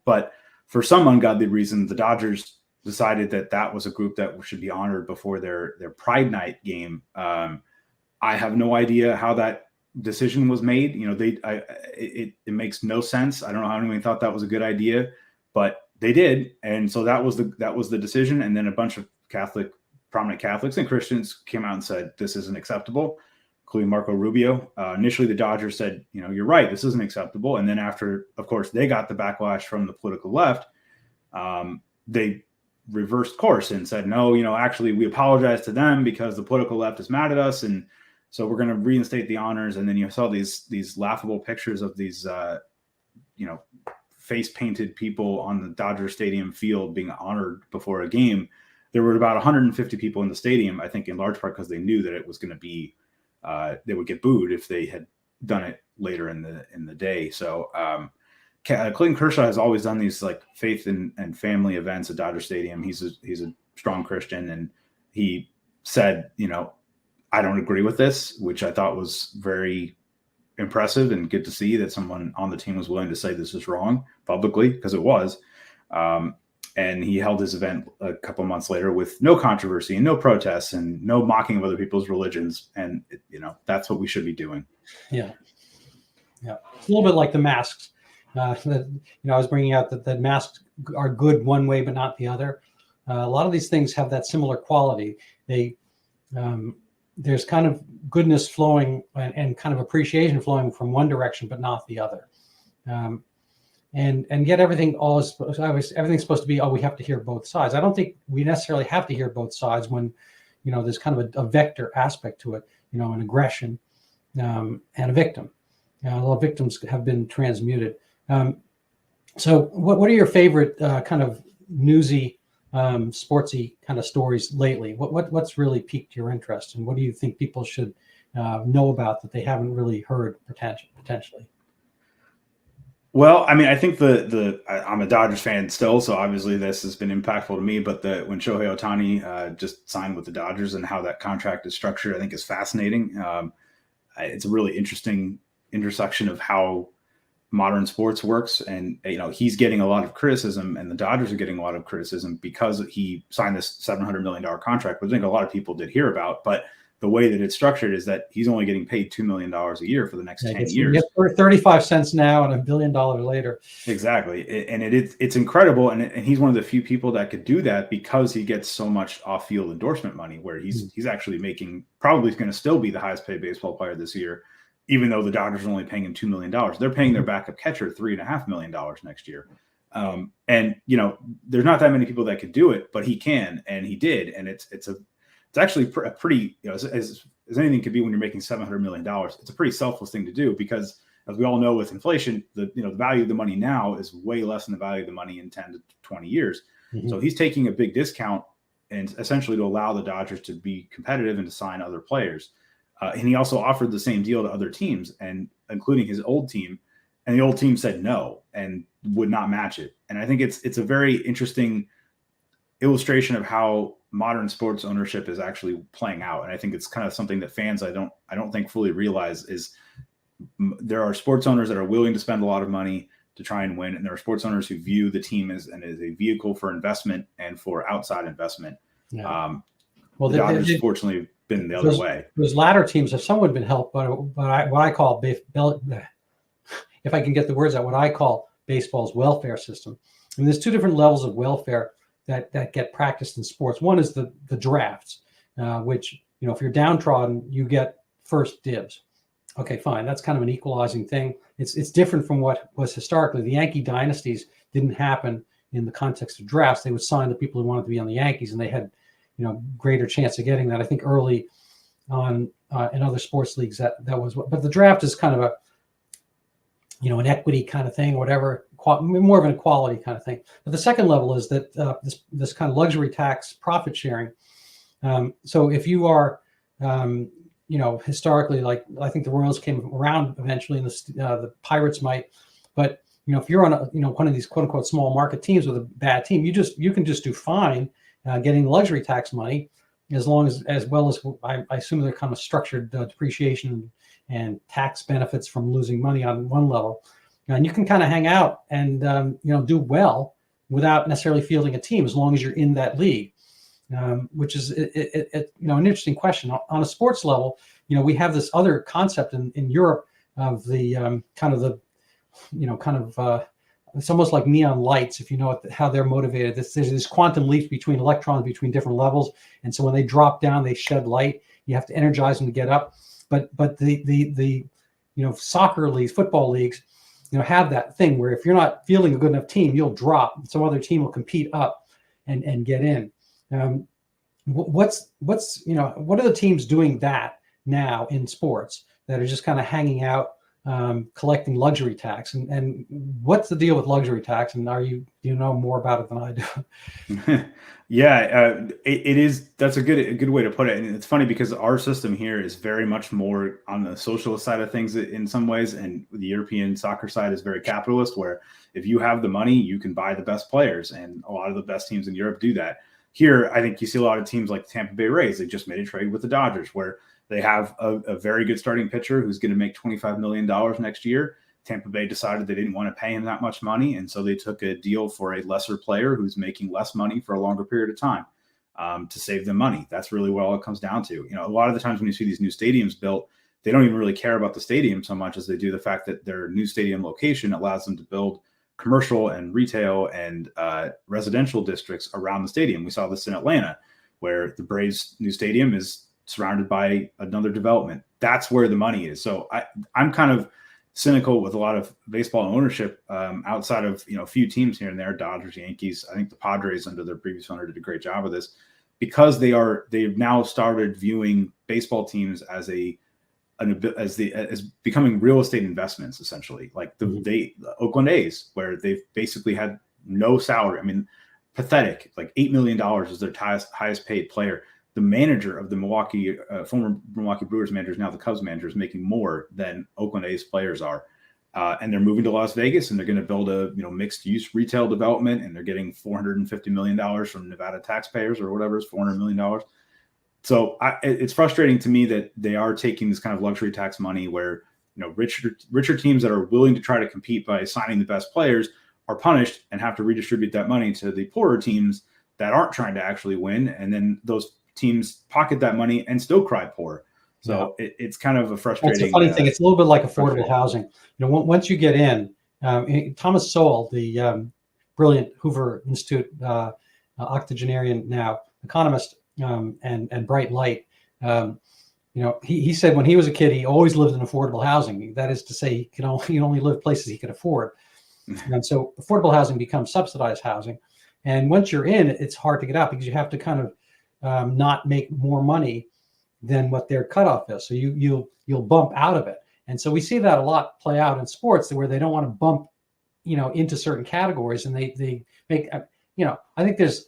But for some ungodly reason, the Dodgers decided that was a group that should be honored before their Pride Night game. I have no idea how that decision was made. It makes no sense. I don't know how anyone thought that was a good idea, but they did, and so that was the decision. And then a bunch of prominent Catholics and Christians came out and said this isn't acceptable, including Marco Rubio. Initially, the Dodgers said, you're right, this isn't acceptable. And then after, of course, they got the backlash from the political left, they reversed course and said, no, actually, we apologize to them because the political left is mad at us, and so we're going to reinstate the honors. And then you saw these laughable pictures of these, face-painted people on the Dodger Stadium field being honored before a game. There were about 150 people in the stadium, I think in large part because they knew that it was going to be, they would get booed if they had done it later in the day. So Clayton Kershaw has always done these like faith and family events at Dodger Stadium. He's a strong Christian, and he said, I don't agree with this, which I thought was very impressive and good to see that someone on the team was willing to say this is wrong publicly, because it was. And he held his event a couple months later with no controversy and no protests and no mocking of other people's religions. And, that's what we should be doing. Yeah. Yeah. It's a little bit like the masks. I was bringing out that masks are good one way, but not the other. A lot of these things have that similar quality. There's kind of goodness flowing and kind of appreciation flowing from one direction, but not the other. And yet everything's supposed to be, we have to hear both sides. I don't think we necessarily have to hear both sides when, there's kind of a vector aspect to it, an aggression and a victim. A lot of victims have been transmuted. So what are your favorite kind of newsy, sportsy kind of stories lately? What's really piqued your interest, and what do you think people should know about that they haven't really heard potentially? Well, I mean, I think I'm a Dodgers fan still, so obviously this has been impactful to me. But when Shohei Ohtani just signed with the Dodgers and how that contract is structured, I think is fascinating. It's a really interesting intersection of how modern sports works, and he's getting a lot of criticism, and the Dodgers are getting a lot of criticism because he signed this $700 million contract, which I think a lot of people did hear about. But the way that it's structured is that he's only getting paid $2 million a year for the next 10 years. He gets 35 cents now and $1 billion later. Exactly. And it's incredible. And he's one of the few people that could do that because he gets so much off-field endorsement money, where he's actually making, probably going to still be the highest paid baseball player this year, even though the Dodgers are only paying him $2 million. They're paying their backup catcher $3.5 million next year. And there's not that many people that could do it, but he can, and he did. And it's actually a pretty, as anything could be when you're making $700 million, it's a pretty selfless thing to do, because as we all know with inflation, the value of the money now is way less than the value of the money in 10 to 20 years. Mm-hmm. So he's taking a big discount, and essentially to allow the Dodgers to be competitive and to sign other players. And he also offered the same deal to other teams, and including his old team, and the old team said no and would not match it. And I think it's a very interesting illustration of how modern sports ownership is actually playing out. And I think it's kind of something that fans, I don't think fully realize, is there are sports owners that are willing to spend a lot of money to try and win. And there are sports owners who view the team as a vehicle for investment and for outside investment. Yeah. Well, the Dodgers fortunately been the other way. Those latter teams have somewhat been helped by what I call, if I can get the words out, what I call baseball's welfare system. And there's two different levels of welfare that get practiced in sports. One is the drafts, which, if you're downtrodden, you get first dibs. Okay, fine. That's kind of an equalizing thing. It's different from what was historically. The Yankee dynasties didn't happen in the context of drafts. They would sign the people who wanted to be on the Yankees, and they had, greater chance of getting that. I think early on in other sports leagues that was what, but the draft is kind of an equity kind of thing, whatever, more of an equality kind of thing. But the second level is that this kind of luxury tax profit sharing. So if you are historically, like I think the Royals came around eventually, and the Pirates might. But if you're on one of these quote unquote small market teams with a bad team, you can just do fine getting luxury tax money, as well as I assume they're kind of structured depreciation and tax benefits from losing money on one level, and you can kind of hang out and do well without necessarily fielding a team as long as you're in that league. Which is an interesting question. On a sports level, we have this other concept in Europe of the it's almost like neon lights, if you know how they're motivated. There's this quantum leap between electrons between different levels, and so when they drop down, they shed light. You have to energize them to get up. But the soccer leagues, football leagues, have that thing where if you're not fielding a good enough team, you'll drop. Some other team will compete up and get in. What are the teams doing that now in sports that are just kind of hanging out, collecting luxury tax, and what's the deal with luxury tax, and do you know more about it than I do? Yeah, it is. That's a good way to put it. And it's funny because our system here is very much more on the socialist side of things in some ways, and the European soccer side is very capitalist, where if you have the money, you can buy the best players, and a lot of the best teams in Europe do that. Here, I think you see a lot of teams like the Tampa Bay Rays. They just made a trade with the Dodgers where they have a very good starting pitcher who's going to make $25 million next year. Tampa Bay decided they didn't want to pay him that much money, and so they took a deal for a lesser player who's making less money for a longer period of time to save them money. That's really what all it comes down to. A lot of the times when you see these new stadiums built, they don't even really care about the stadium so much as they do the fact that their new stadium location allows them to build commercial and retail and residential districts around the stadium. We saw this in Atlanta, where the Braves' new stadium is surrounded by another development. That's where the money is. So I'm kind of cynical with a lot of baseball ownership outside of a few teams here and there, Dodgers, Yankees. I think the Padres under their previous owner did a great job of this, because they've now started viewing baseball teams as becoming real estate investments, essentially, like the Oakland A's, where they've basically had no salary. I mean, pathetic. Like $8 million is their highest paid player. The manager of the former Milwaukee Brewers manager, is now the Cubs manager, is making more than Oakland A's players are. And they're moving to Las Vegas, and they're going to build a mixed use retail development, and they're getting $450 million from Nevada taxpayers, or whatever is $400 million. So it's frustrating to me that they are taking this kind of luxury tax money where richer teams that are willing to try to compete by signing the best players are punished and have to redistribute that money to the poorer teams that aren't trying to actually win, and then those teams pocket that money and still cry poor. So it's kind of a frustrating. That's a funny thing. It's a little bit like affordable housing. Once you get in, Thomas Sowell, the brilliant Hoover Institute octogenarian now economist, and bright light. He said when he was a kid, he always lived in affordable housing. That is to say, he only lived places he could afford. And so affordable housing becomes subsidized housing. And once you're in, it's hard to get out because you have to kind of not make more money than what their cutoff is. So you'll bump out of it. And so we see that a lot play out in sports where they don't want to bump, into certain categories, and they make, I think there's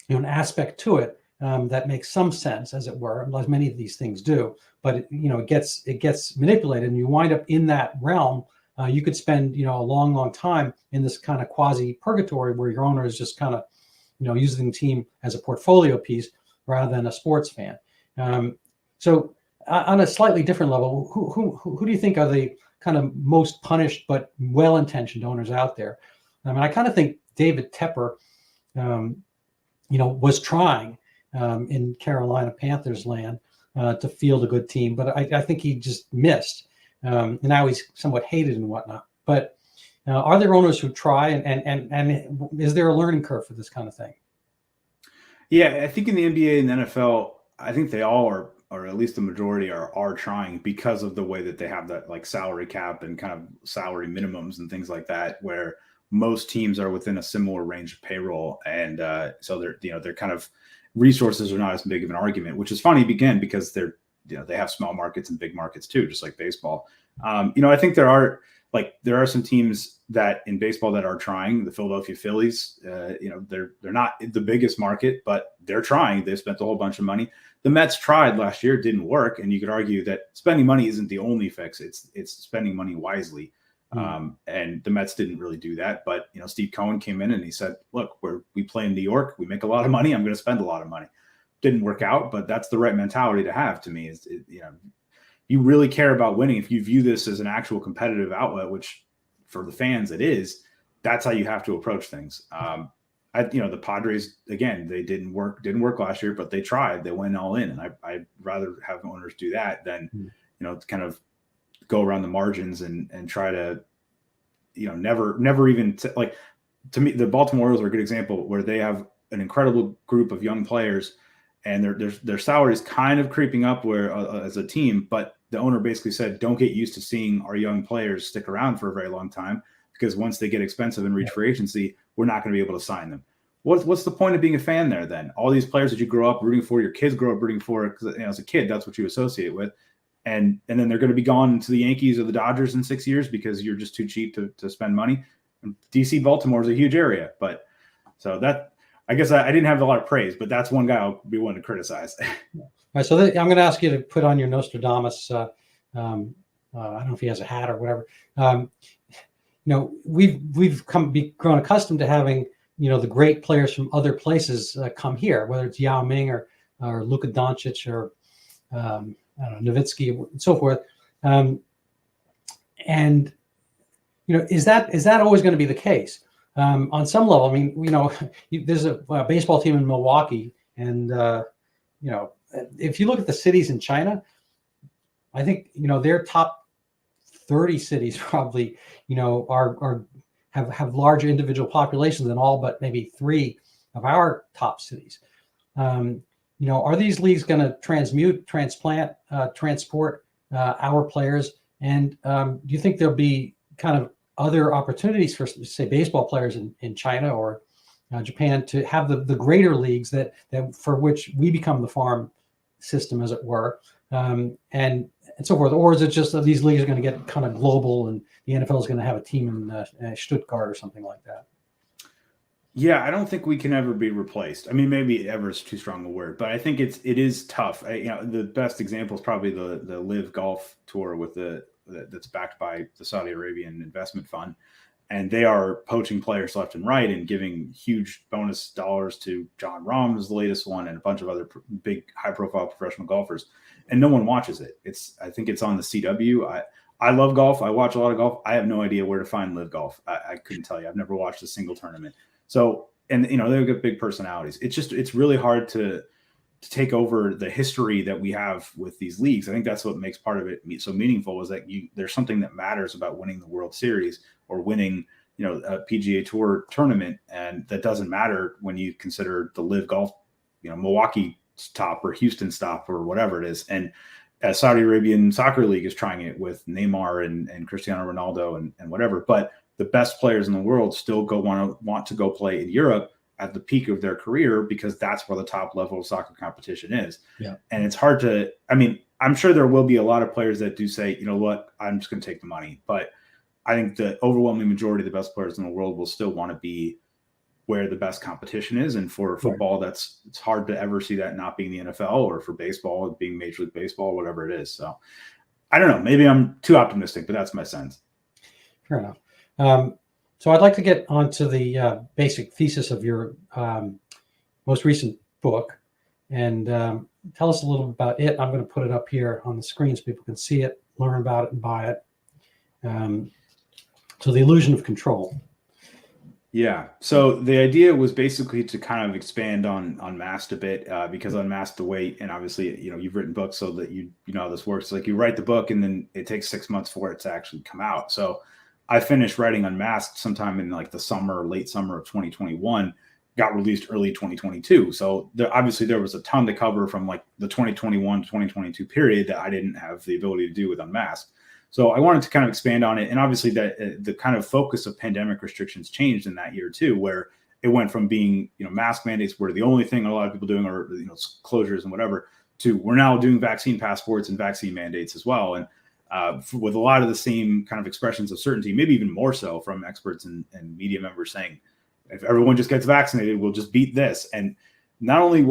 an aspect to it that makes some sense, as it were, as many of these things do. But it gets manipulated, and you wind up in that realm. You could spend a long time in this kind of quasi purgatory where your owner is just kind of using the team as a portfolio piece rather than a sports fan. So on a slightly different level, who do you think are the kind of most punished but well-intentioned owners out there? I mean, I kind of think David Tepper, was trying in Carolina Panthers land to field a good team, but I think he just missed. And now he's somewhat hated and whatnot. But are there owners who try, and is there a learning curve for this kind of thing? Yeah, I think in the NBA and the NFL, I think they all are, or at least the majority are trying, because of the way that they have that like salary cap and kind of salary minimums and things like that, where most teams are within a similar range of payroll. And so they're kind of, resources are not as big of an argument, which is funny again, because they have small markets and big markets too, just like baseball. I think there are like there are some teams that in baseball that are trying. The Philadelphia Phillies, they're not the biggest market, but they're trying. They've spent a whole bunch of money. The Mets tried last year, didn't work, and you could argue that spending money isn't the only fix. It's spending money wisely. And the Mets didn't really do that. But, Steve Cohen came in and he said, look, we play in New York. We make a lot of money. I'm going to spend a lot of money. Didn't work out, but that's the right mentality to have to me is, you really care about winning. If you view this as an actual competitive outlet, which for the fans it is, that's how you have to approach things. The Padres, again, they didn't work last year, but they tried. They went all in. And I'd rather have owners do that than, kind of go around the margins and try to, never even like, to me, the Baltimore Orioles are a good example where they have an incredible group of young players and their salaries kind of creeping up where as a team, but the owner basically said, don't get used to seeing our young players stick around for a very long time, because once they get expensive and reach free agency, we're not going to be able to sign them. What's the point of being a fan there then? All these players that you grow up rooting for, your kids grow up rooting for, because as a kid, that's what you associate with. And then they're going to be gone to the Yankees or the Dodgers in 6 years because you're just too cheap to spend money. And DC, Baltimore is a huge area, but so that, I guess I didn't have a lot of praise, but that's one guy I'll be willing to criticize. All right, so I'm going to ask you to put on your Nostradamus. I don't know if he has a hat or whatever. We've grown accustomed to having the great players from other places come here, whether it's Yao Ming or Luka Doncic or I don't know, Nowitzki and so forth. Is that always going to be the case? On some level, I mean, there's a baseball team in Milwaukee, and if you look at the cities in China, I think their top 30 cities probably have larger individual populations than all but maybe 3 of our top cities. Are these leagues going to transplant, transport our players? And do you think there'll be kind of other opportunities for, say, baseball players in China or Japan to have the greater leagues that for which we become the farm system, as it were, and so forth? Or is it just that these leagues are going to get kind of global and the NFL is going to have a team in Stuttgart or something like that? Yeah, I don't think we can ever be replaced. I mean, maybe ever is too strong a word, but I think it is tough. The best example is probably the Live Golf Tour that's backed by the Saudi Arabian investment fund, and they are poaching players left and right and giving huge bonus dollars to John Rahm is the latest one, and a bunch of other big high-profile professional golfers, and no one watches it. I think it's on the CW. I love golf. I watch a lot of golf. I have no idea where to find Live Golf. I couldn't tell you. I've never watched a single tournament. So, and they've got big personalities. It's really hard to take over the history that we have with these leagues. I think that's what makes part of it so meaningful, is that there's something that matters about winning the World Series or winning, a PGA Tour tournament. And that doesn't matter when you consider the Live Golf, Milwaukee stop or Houston stop or whatever it is. And Saudi Arabian Soccer League is trying it with Neymar and Cristiano Ronaldo and whatever. But the best players in the world still want to go play in Europe at the peak of their career, because that's where the top level of soccer competition is. Yeah. And it's hard I'm sure there will be a lot of players that do say, you know what, I'm just going to take the money. But I think the overwhelming majority of the best players in the world will still want to be where the best competition is. And for football, it's hard to ever see that not being the NFL, or for baseball being Major League Baseball, whatever it is. So I don't know, maybe I'm too optimistic, but that's my sense. Fair enough. So I'd like to get onto the basic thesis of your most recent book, and tell us a little bit about it. I'm going to put it up here on the screen so people can see it, learn about it, and buy it. So The Illusion of Control. Yeah. So the idea was basically to kind of expand on Unmasked a bit, because Unmasked, the way, and obviously, you've written books so that you know how this works. Like, you write the book and then it takes 6 months for it to actually come out. So I finished writing Unmasked sometime in like late summer of 2021, got released early 2022. So there was a ton to cover from like the 2021 to 2022 period that I didn't have the ability to do with Unmasked. So I wanted to kind of expand on it. And obviously that the kind of focus of pandemic restrictions changed in that year too, where it went from being, mask mandates were the only thing a lot of people doing, or, closures and whatever, to we're now doing vaccine passports and vaccine mandates as well. And with a lot of the same kind of expressions of certainty, maybe even more so from experts and media members saying, if everyone just gets vaccinated, we'll just beat this. And not only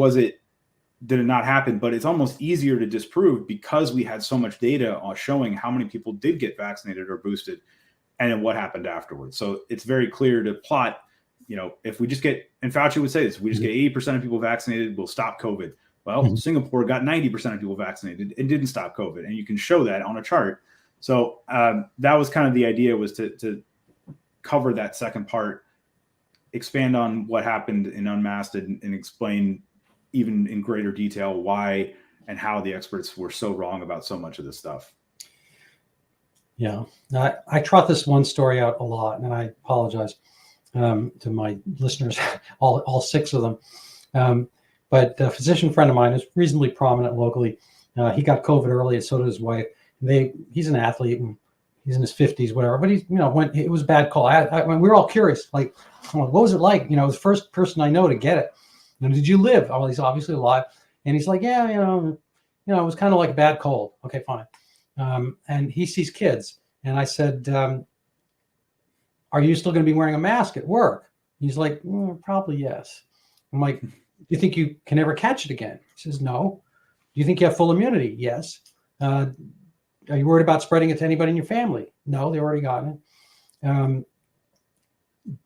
did it not happen, but it's almost easier to disprove because we had so much data on showing how many people did get vaccinated or boosted and then what happened afterwards. So it's very clear to plot, if we just get, and Fauci would say this, we just get 80% of people vaccinated, we'll stop COVID. Well, Singapore got 90% of people vaccinated and didn't stop COVID. And you can show that on a chart. So that was kind of the idea, was to cover that second part, expand on what happened in Unmasked, and explain even in greater detail why and how the experts were so wrong about so much of this stuff. Yeah, I trot this one story out a lot, and I apologize to my listeners, all 6 of them. But a physician friend of mine is reasonably prominent locally. He got COVID early, and so did his wife. He's an athlete, and he's in his 50s, whatever. But when it was a bad call, we were all curious, like, what was it like? It was the first person I know to get it. Did you live? Oh, he's obviously alive. And he's like, yeah, it was kind of like a bad cold. Okay, fine. And he sees kids. And I said, are you still going to be wearing a mask at work? He's like, probably yes. I'm like, do you think you can ever catch it again? He says, no. Do you think you have full immunity? Yes. Are you worried about spreading it to anybody in your family? No, they already gotten it.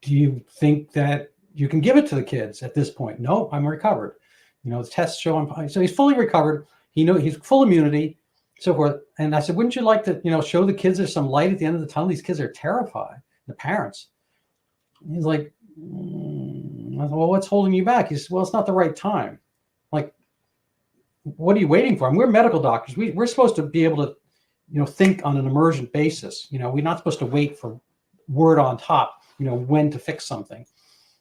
Do you think that you can give it to the kids at this point? No, I'm recovered. The tests show I'm, so he's fully recovered. He's full immunity, so forth. And I said, wouldn't you like to, show the kids there's some light at the end of the tunnel? These kids are terrified, the parents. He's like, I said, well, what's holding you back? He said, well, it's not the right time. Like, what are you waiting for? We're medical doctors. We're supposed to be able to, think on an emergent basis. We're not supposed to wait for word on top, when to fix something.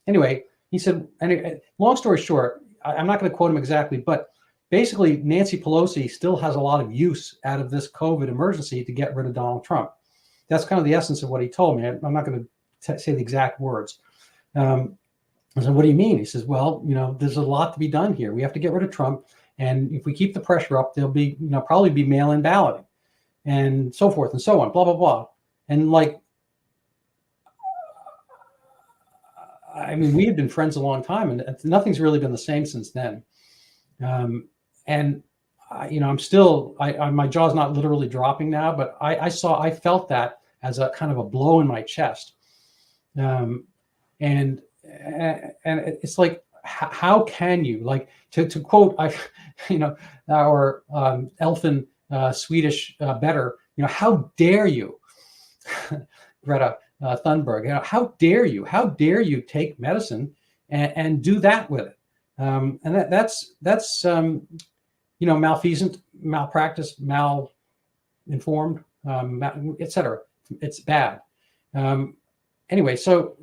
Anyway, he said, long story short, I'm not going to quote him exactly, but basically Nancy Pelosi still has a lot of use out of this COVID emergency to get rid of Donald Trump. That's kind of the essence of what he told me. I'm not going to say the exact words. I said, what do you mean? He says, well, there's a lot to be done here. We have to get rid of Trump. And if we keep the pressure up, there'll be, probably be mail-in balloting and so forth and so on, blah, blah, blah. And like, we had been friends a long time, and nothing's really been the same since then. I'm still, my jaw's not literally dropping now, but I felt that as a kind of a blow in my chest. And it's like, how can you, like, to quote, our elfin Swedish better, how dare you, Greta Thunberg, how dare you take medicine and do that with it? And that's malfeasant, malpractice, mal-informed, etc. It's bad. Anyway, so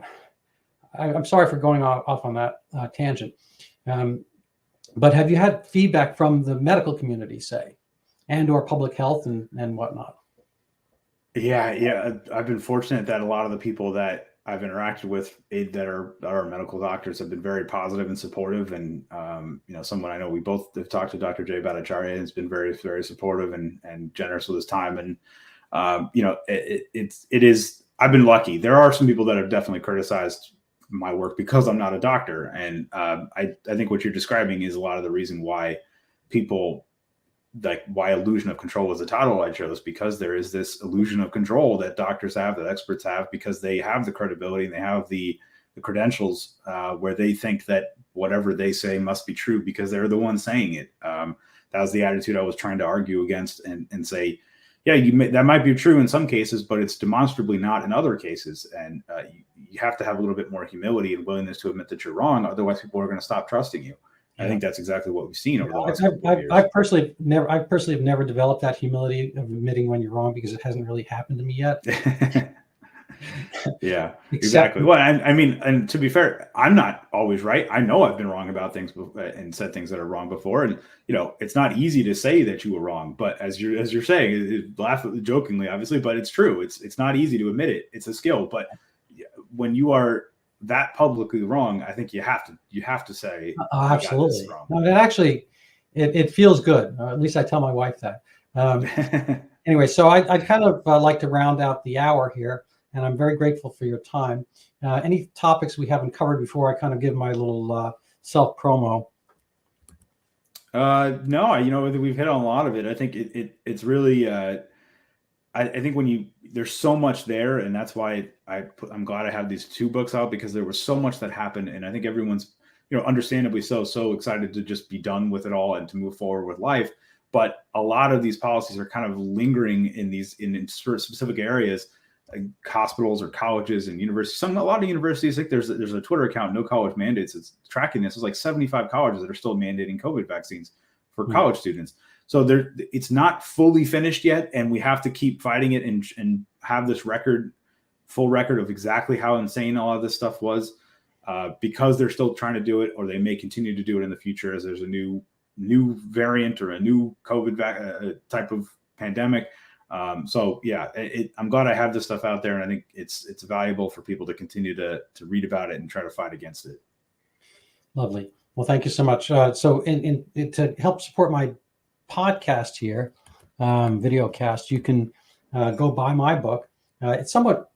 I'm sorry for going off on that tangent. But have you had feedback from the medical community, say, and or public health and whatnot? Yeah. I've been fortunate that a lot of the people that I've interacted with that are medical doctors have been very positive and supportive. And, someone I know, we both have talked to Dr. Jay Bhattacharya, and has been very, very supportive and generous with his time. And, it is, I've been lucky. There are some people that have definitely criticized my work because I'm not a doctor. And I think what you're describing is a lot of the reason why people, like, why illusion of control was the title I chose, because there is this illusion of control that doctors have, that experts have, because they have the credibility and they have the credentials where they think that whatever they say must be true because they're the ones saying it. That was the attitude I was trying to argue against and say, yeah, that might be true in some cases, but it's demonstrably not in other cases. And you have to have a little bit more humility and willingness to admit that you're wrong. Otherwise, people are going to stop trusting you. I think that's exactly what we've seen over the last couple of years. I personally have never developed that humility of admitting when you're wrong, because it hasn't really happened to me yet. Yeah, exactly. Well, I mean, and to be fair, I'm not always right. I know I've been wrong about things and said things that are wrong before. And, it's not easy to say that you were wrong, but as you're saying, laugh jokingly, obviously, but it's true. It's not easy to admit it. It's a skill. But when you are that publicly wrong, I think you have to say, absolutely. No, it actually, it feels good. At least I tell my wife that. Anyway, so I'd kind of like to round out the hour here, and I'm very grateful for your time. Any topics we haven't covered before I kind of give my little self promo? No, we've hit on a lot of it. I think it's really, I think there's so much there, and that's why I'm glad I have these two books out, because there was so much that happened, and I think everyone's, understandably so excited to just be done with it all and to move forward with life. But a lot of these policies are kind of lingering in specific areas, like hospitals or colleges and universities. A lot of universities, I think there's a Twitter account, No College Mandates, it's tracking this. There's like 75 colleges that are still mandating COVID vaccines for college students. So it's not fully finished yet, and we have to keep fighting it and have this full record of exactly how insane all of this stuff was, because they're still trying to do it, or they may continue to do it in the future as there's a new variant or a new COVID type of pandemic. So yeah, I'm glad I have this stuff out there, and I think it's valuable for people to continue to read about it and try to fight against it. Lovely. Well, thank you so much. So to help support my podcast here, video cast, you can go buy my book. It's somewhat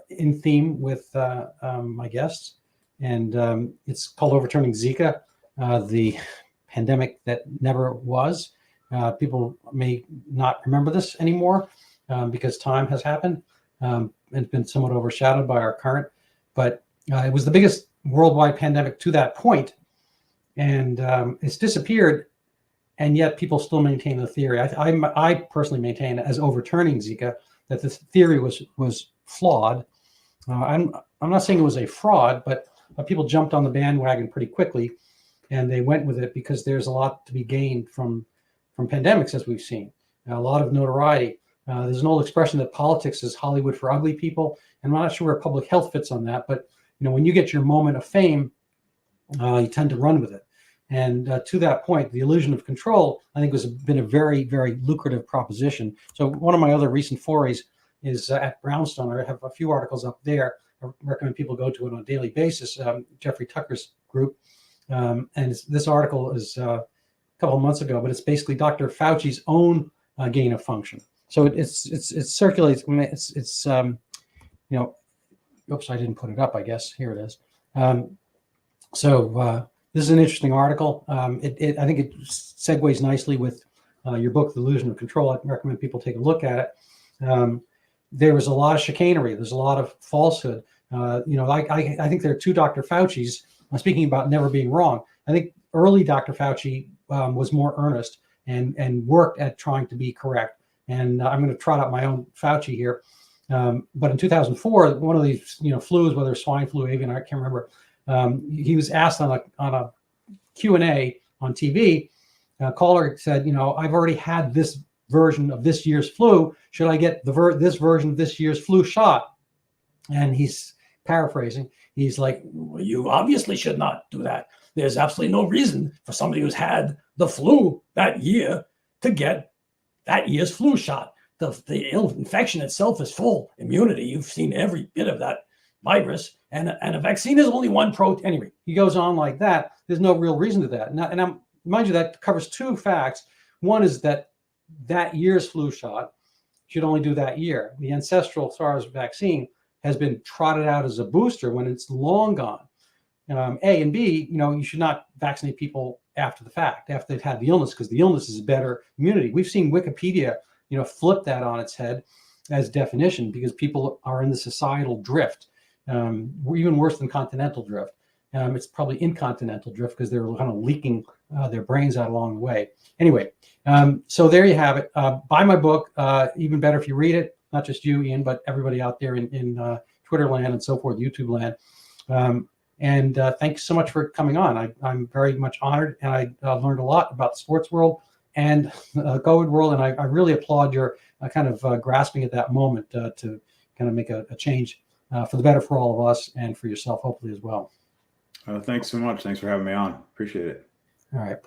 in theme with my guests, and it's called Overturning Zika, the pandemic that never was. People may not remember this anymore because time has happened and it's been somewhat overshadowed by our current, but it was the biggest worldwide pandemic to that point, and it's disappeared, and yet people still maintain the theory. I personally maintain, as Overturning Zika, that the theory was flawed. I'm not saying it was a fraud, but people jumped on the bandwagon pretty quickly, and they went with it because there's a lot to be gained from pandemics, as we've seen. A lot of notoriety. There's an old expression that politics is Hollywood for ugly people, and I'm not sure where public health fits on that. But when you get your moment of fame, you tend to run with it. And to that point, the illusion of control, I think, has been a very, very lucrative proposition. So one of my other recent forays is at Brownstone. I have a few articles up there. I recommend people go to it on a daily basis. Jeffrey Tucker's group, and this article is a couple of months ago, but it's basically Dr. Fauci's own gain of function. So it circulates. It's oops, I didn't put it up. I guess here it is. So this is an interesting article. I think it segues nicely with your book, The Illusion of Control. I recommend people take a look at it. There was a lot of chicanery. There's a lot of falsehood. I think there are two Dr. Fauci's. I'm speaking about never being wrong. I think early Dr. Fauci was more earnest and worked at trying to be correct. And I'm going to trot out my own Fauci here. But in 2004, one of these flus, whether swine flu, avian, I can't remember. He was asked on a Q&A on TV. A caller said, I've already had this version of this year's flu. Should I get this version of this year's flu shot? And he's paraphrasing. He's like, well, you obviously should not do that. There's absolutely no reason for somebody who's had the flu that year to get that year's flu shot. The infection itself is full immunity. You've seen every bit of that virus, and a vaccine is only one protein. Anyway, he goes on like that. There's no real reason to that. And mind you, that covers two facts. One is that year's flu shot should only do that year. The ancestral SARS vaccine has been trotted out as a booster when it's long gone. A and B, you should not vaccinate people after the fact, after they've had the illness, because the illness is better immunity. We've seen Wikipedia, flip that on its head as definition, because people are in the societal drift, even worse than continental drift. It's probably incontinental drift because they're kind of leaking their brains out along the way. Anyway, so there you have it. Buy my book. Even better if you read it, not just you, Ian, but everybody out there in Twitter land and so forth, YouTube land. And thanks so much for coming on. I'm very much honored, and I learned a lot about the sports world and COVID world. And I really applaud your kind of grasping at that moment to kind of make a change for the better for all of us and for yourself, hopefully, as well. Thanks so much. Thanks for having me on. Appreciate it. All right.